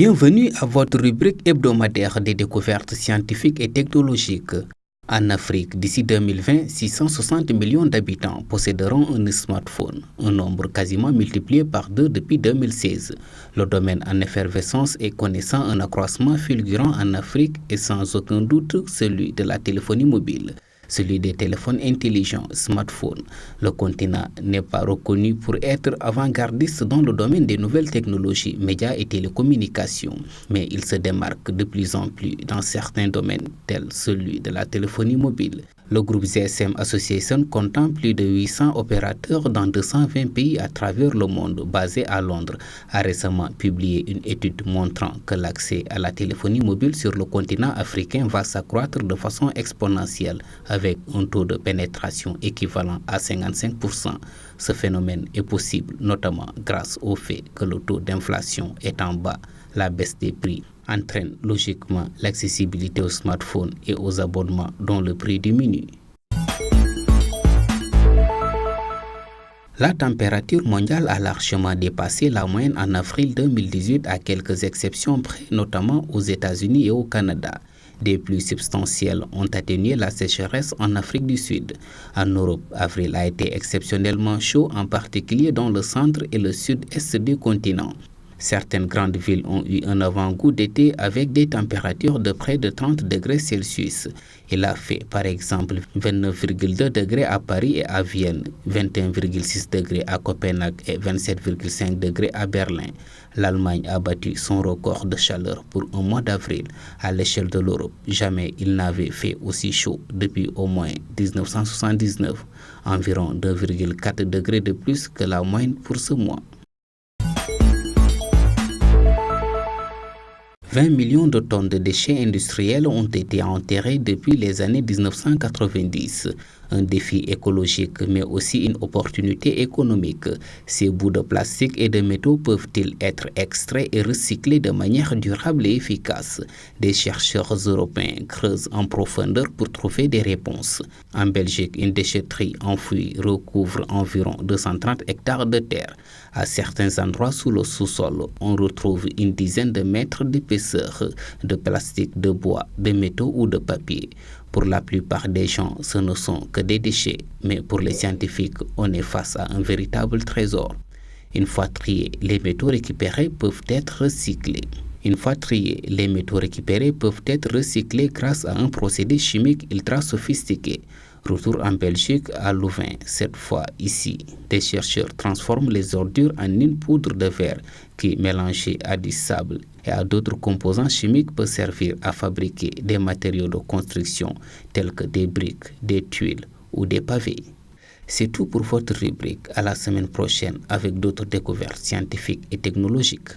Bienvenue à votre rubrique hebdomadaire des découvertes scientifiques et technologiques. En Afrique, d'ici 2020, 660 millions d'habitants posséderont un smartphone, un nombre quasiment multiplié par 2 depuis 2016. Le domaine en effervescence et connaissant un accroissement fulgurant en Afrique est sans aucun doute celui de la téléphonie mobile. Celui des téléphones intelligents, smartphones. Le continent n'est pas reconnu pour être avant-gardiste dans le domaine des nouvelles technologies, médias et télécommunications, mais il se démarque de plus en plus dans certains domaines tels celui de la téléphonie mobile. Le groupe GSM Association comptant plus de 800 opérateurs dans 220 pays à travers le monde, basé à Londres, a récemment publié une étude montrant que l'accès à la téléphonie mobile sur le continent africain va s'accroître de façon exponentielle avec un taux de pénétration équivalent à 55%. Ce phénomène est possible notamment grâce au fait que le taux d'inflation est en bas. La baisse des prix entraîne logiquement l'accessibilité aux smartphones et aux abonnements dont le prix diminue. La température mondiale a largement dépassé la moyenne en avril 2018 à quelques exceptions près, notamment aux États-Unis et au Canada. Des pluies substantielles ont atténué la sécheresse en Afrique du Sud. En Europe, avril a été exceptionnellement chaud, en particulier dans le centre et le sud-est du continent. Certaines grandes villes ont eu un avant-goût d'été avec des températures de près de 30 degrés Celsius. Il a fait par exemple 29,2 degrés à Paris et à Vienne, 21,6 degrés à Copenhague et 27,5 degrés à Berlin. L'Allemagne a battu son record de chaleur pour un mois d'avril. À l'échelle de l'Europe, jamais il n'avait fait aussi chaud depuis au moins 1979, environ 2,4 degrés de plus que la moyenne pour ce mois. 20 millions de tonnes de déchets industriels ont été enterrés depuis les années 1990. Un défi écologique, mais aussi une opportunité économique. Ces bouts de plastique et de métaux peuvent-ils être extraits et recyclés de manière durable et efficace? Des chercheurs européens creusent en profondeur pour trouver des réponses. En Belgique, une déchetterie enfouie recouvre environ 230 hectares de terre. À certains endroits sous le sous-sol, on retrouve une dizaine de mètres d'épaisseur de plastique, de bois, de métaux ou de papier. Pour la plupart des gens, ce ne sont que des déchets, mais pour les scientifiques, on est face à un véritable trésor. Une fois triés, les métaux récupérés peuvent être recyclés. Grâce à un procédé chimique ultra sophistiqué. Retour en Belgique, à Louvain, cette fois ici, des chercheurs transforment les ordures en une poudre de verre qui, mélangée à du sable et à d'autres composants chimiques, peut servir à fabriquer des matériaux de construction tels que des briques, des tuiles ou des pavés. C'est tout pour votre rubrique. À la semaine prochaine avec d'autres découvertes scientifiques et technologiques.